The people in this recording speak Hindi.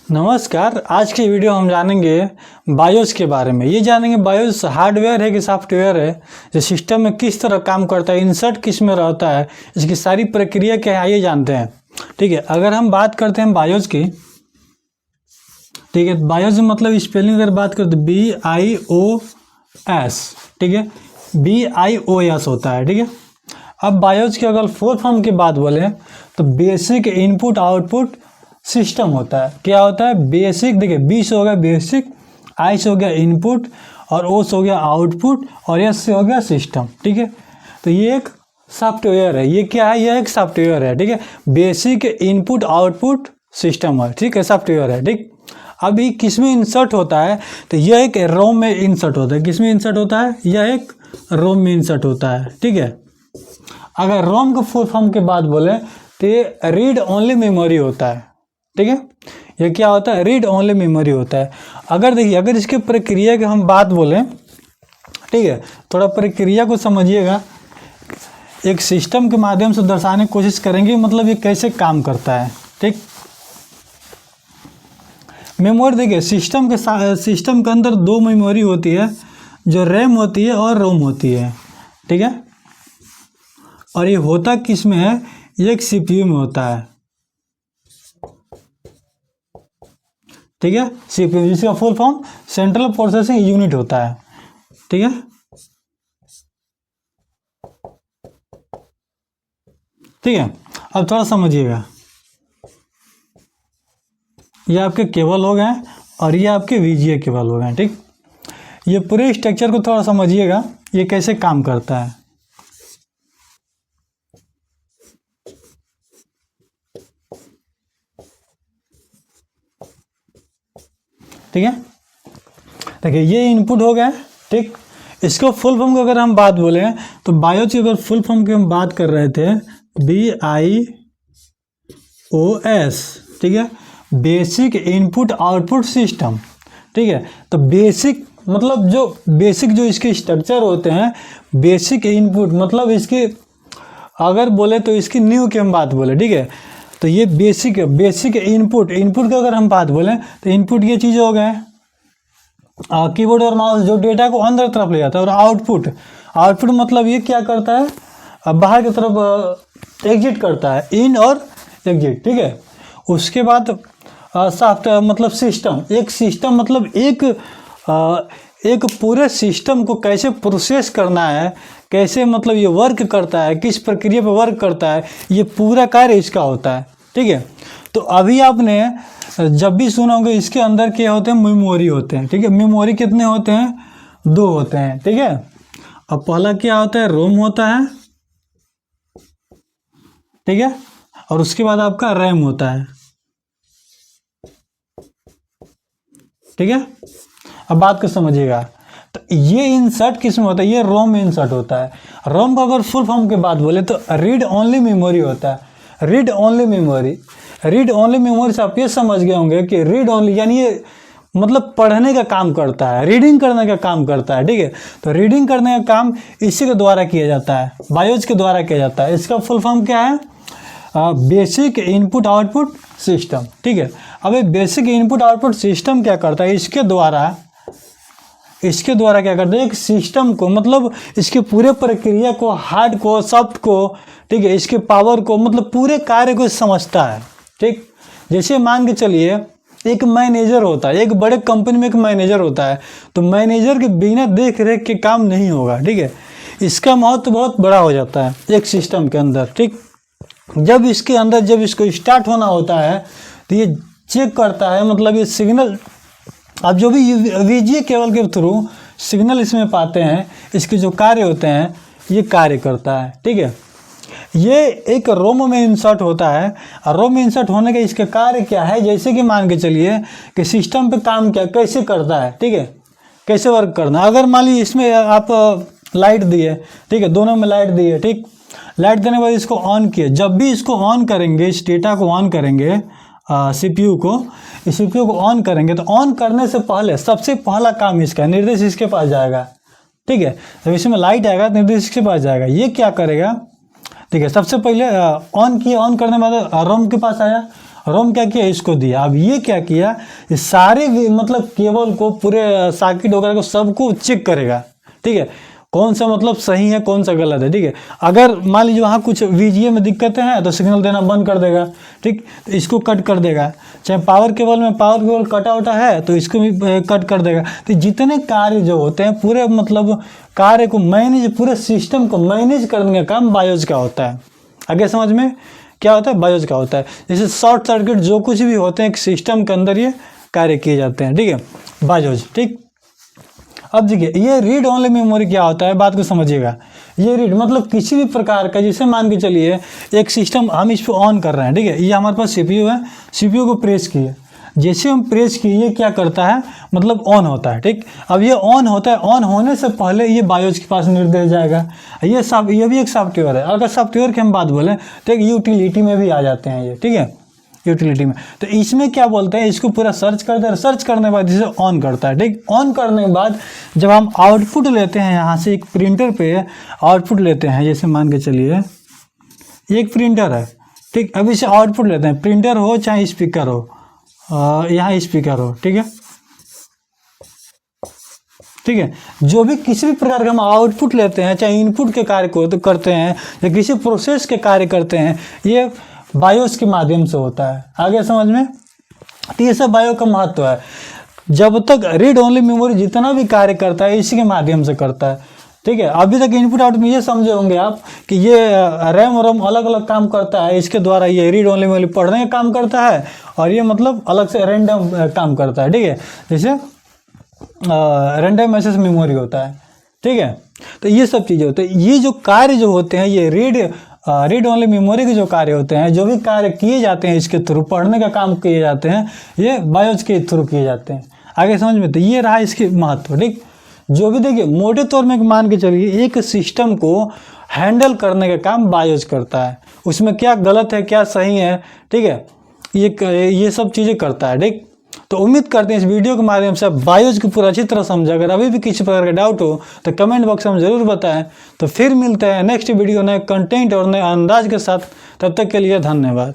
नमस्कार। आज की वीडियो हम जानेंगे बायोस के बारे में। ये जानेंगे बायोस हार्डवेयर है कि सॉफ्टवेयर है, जो सिस्टम में किस तरह काम करता है, इंसर्ट किस में रहता है, इसकी सारी प्रक्रिया क्या है, आइए जानते हैं। ठीक है, अगर हम बात करते हैं बायोस की, ठीक है, बायोस मतलब स्पेलिंग अगर बात करते BIOS, ठीक है, BIOS होता है। ठीक है, अब बायोस की अगर फुल फॉर्म की बात बोले तो बेसिक इनपुट आउटपुट सिस्टम होता है। क्या होता है? बेसिक, देखिए बी से हो गया बेसिक, आई से हो गया इनपुट, और ओ से हो गया आउटपुट, और एस से हो गया सिस्टम। ठीक है, तो ये एक सॉफ्टवेयर है। ये क्या है? ये एक सॉफ्टवेयर है। ठीक है, बेसिक इनपुट आउटपुट सिस्टम है। ठीक है, सॉफ्टवेयर है। ठीक, अभी किस में इंसर्ट होता है? तो यह एक रोम में इंसर्ट होता है। किस में इंसर्ट होता है? यह एक रोम में इंसर्ट होता है। ठीक है, अगर रोम का फुल फॉर्म की बात बोले तो ये रीड ओनली मेमोरी होता है। ठीक है, ये क्या होता है? रीड ओनली मेमोरी होता है। अगर देखिए, अगर इसके प्रक्रिया की हम बात बोलें, ठीक है, थोड़ा प्रक्रिया को समझिएगा। एक सिस्टम के माध्यम से दर्शाने की कोशिश करेंगे, मतलब ये कैसे काम करता है। ठीक, मेमोरी देखिए, सिस्टम के अंदर दो मेमोरी होती है, जो रैम होती है और रोम होती है। ठीक है, और ये होता किस में है? ये एक सीपीयू में होता है। ठीक है, सीपीयू जिसका full form central processing unit होता है। ठीक है, ठीक है, अब थोड़ा समझिएगा। ये आपके केबल हो गए और ये आपके VGA केबल हो गए। ठीक, ये पूरे स्ट्रक्चर को थोड़ा समझिएगा, ये कैसे काम करता है। ठीक है, देखिए ये इनपुट हो गया। ठीक, इसको फुल फॉर्म की अगर हम बात बोले तो बायोस की अगर फुल फॉर्म की हम बात कर रहे थे, BIOS। ठीक है, बेसिक इनपुट आउटपुट सिस्टम। ठीक है, तो बेसिक मतलब जो इसके स्ट्रक्चर होते हैं, बेसिक इनपुट मतलब इसके अगर बोले तो इसकी न्यू की हम बात बोले। ठीक है, तो ये बेसिक इनपुट की अगर हम बात बोलें तो इनपुट ये चीज़ हो गए, कीबोर्ड और माउस जो डेटा को अंदर तरफ ले जाता है, और आउटपुट मतलब ये क्या करता है? बाहर की तरफ एग्जिट करता है, इन और एग्जिट। ठीक है, उसके बाद सॉफ्टवेयर मतलब सिस्टम, एक सिस्टम मतलब एक पूरे सिस्टम को कैसे प्रोसेस करना है, कैसे मतलब ये वर्क करता है, किस प्रक्रिया पे वर्क करता है, ये पूरा कार्य इसका होता है। ठीक है, तो अभी आपने जब भी सुना होगा इसके अंदर क्या होते हैं? मेमोरी होते हैं। ठीक है, मेमोरी कितने होते हैं? 2 होते हैं। ठीक है, अब पहला क्या होता है? रोम होता है। ठीक है, और उसके बाद आपका रैम होता है। ठीक है, अब बात को समझिएगा। तो ये इंसर्ट किस में होता है? ये रोम में इंसर्ट होता है। रोम का अगर फुल फॉर्म की बात बोले तो रीड ओनली मेमोरी होता है। रीड ओनली मेमोरी से आप ये समझ गए होंगे कि रीड ओनली यानी ये मतलब पढ़ने का काम करता है, रीडिंग करने का काम करता है। ठीक है, तो रीडिंग करने का काम इसी के द्वारा किया जाता है, बायोस के द्वारा किया जाता है। इसका फुल फॉर्म क्या है? Basic input output system. ठीक है, अब ये बेसिक इनपुट आउटपुट सिस्टम क्या करता है? इसके द्वारा क्या करता है? एक सिस्टम को मतलब इसके पूरे प्रक्रिया को, हार्ड को, सॉफ्ट को, ठीक है, इसके पावर को, मतलब पूरे कार्य को समझता है। ठीक, जैसे मान के चलिए एक मैनेजर होता है, एक बड़े कंपनी में एक मैनेजर होता है, तो मैनेजर के बिना देख रेख के काम नहीं होगा। ठीक है, इसका महत्व बहुत बड़ा हो जाता है एक सिस्टम के अंदर। ठीक, जब इसको स्टार्ट होना होता है तो ये चेक करता है, मतलब ये सिग्नल, अब जो भी VGA केबल के थ्रू सिग्नल इसमें पाते हैं, इसके जो कार्य होते हैं ये कार्य करता है। ठीक है, ये एक रोम में इंसर्ट होता है, और रोम में इंसर्ट होने का इसका कार्य क्या है? जैसे कि मान के चलिए कि सिस्टम पे काम क्या कैसे करता है। ठीक है, कैसे वर्क करना। अगर मान लीजिए इसमें आप लाइट दिए, ठीक है, दोनों में लाइट दी है। ठीक, लाइट देने के बाद इसको ऑन किए, जब भी इसको ऑन करेंगे, इस डेटा को ऑन करेंगे, CPU को ऑन करेंगे, तो ऑन करने से पहले सबसे पहला काम इसका निर्देश इसके पास जाएगा। ठीक है, जब इसमें लाइट आएगा निर्देश इसके पास जाएगा। ये क्या करेगा? ठीक है। सबसे पहले ऑन किया, ऑन करने के बाद रोम के पास आया, रोम क्या किया, इसको दिया। अब ये क्या किया, ये सारे मतलब केबल को, पूरे सर्किट वगैरह को सबको चेक करेगा, ठीक है, कौन सा मतलब सही है कौन सा गलत है, ठीक है। अगर मान लीजिए वहाँ कुछ VGA में दिक्कतें हैं तो सिग्नल देना बंद कर देगा, ठीक, इसको कट कर देगा। चाहे पावर केबल में पावर केबल कटा उटा है तो इसको भी कट कर देगा। तो जितने कार्य जो होते हैं पूरे मतलब कार्य को मैनेज, पूरे सिस्टम को मैनेज करने का काम बायोज का होता है। आगे समझ में क्या होता है, बायोज का होता है। जैसे शॉर्ट सर्किट जो कुछ भी होते हैं एक सिस्टम के अंदर ये कार्य किए जाते हैं, ठीक है, बायोज, ठीक। अब देखिए ये रीड ओनली मेमोरी क्या होता है, बात को समझिएगा। ये रीड मतलब किसी भी प्रकार का, जिसे मान के चलिए एक सिस्टम हम इस पर ऑन कर रहे हैं, ठीक है, ये हमारे पास CPU है, CPU को प्रेस किए, जैसे हम प्रेस किए ये क्या करता है, मतलब ऑन होता है, ठीक। अब ये ऑन होता है, ऑन होने से पहले ये बायोज के पास निर्देश जाएगा। ये भी एक सॉफ्टवेयर है। अगर सॉफ्टवेयर की हम बात बोलें तो एक यूटिलिटी में भी आ जाते हैं ये, ठीक है, यूटिलिटी में। तो इसमें क्या बोलते हैं, इसको पूरा सर्च करते हैं, सर्च करने के बाद इसे ऑन करता है, ठीक। ऑन करने के बाद जब हम आउटपुट लेते हैं, यहाँ से एक प्रिंटर पे आउटपुट लेते हैं, जैसे मान के चलिए एक प्रिंटर है, ठीक। अब इसे आउटपुट लेते हैं, प्रिंटर हो चाहे स्पीकर हो, यहाँ स्पीकर हो, ठीक है, ठीक है। जो भी किसी भी प्रकार का हम आउटपुट लेते हैं, चाहे इनपुट के कार्य को तो करते हैं या किसी प्रोसेस के कार्य करते हैं, ये बायोस के माध्यम से होता है। आगे समझ में, तो ये सब बायो का महत्व है। जब तक रीड ओनली मेमोरी जितना भी कार्य करता है इसी के माध्यम से करता है, ठीक है। अभी तक इनपुट आउटपुट में ये समझे होंगे आप कि ये रैम और रोम अलग अलग काम करता है, इसके द्वारा ये रीड ओनली मेमोरी पढ़ने का काम करता है और ये मतलब अलग से रैंडम काम करता है, ठीक है, जैसे रैंडम एक्सेस मेमोरी होता है, ठीक है। तो ये सब चीज़ें होते हैं। ये जो कार्य जो होते हैं ये रीड ओनली मेमोरी के जो कार्य होते हैं, जो भी कार्य किए जाते हैं इसके थ्रू, पढ़ने का काम किए जाते हैं, ये बायोज के थ्रू किए जाते हैं। आगे समझ में, तो ये रहा इसके महत्व, ठीक। जो भी देखिए मोटे तौर में मान के चलिए एक सिस्टम को हैंडल करने का काम बायोज करता है, उसमें क्या गलत है क्या सही है, ठीक है, ये सब चीज़ें करता है, ठीक। तो उम्मीद करते हैं इस वीडियो के माध्यम से आप बायोज को पूरा अच्छी तरह समझा। अगर अभी भी किसी प्रकार का डाउट हो तो कमेंट बॉक्स में ज़रूर बताएं। तो फिर मिलते हैं नेक्स्ट वीडियो नए कंटेंट और नए अंदाज के साथ। तब तक के लिए धन्यवाद।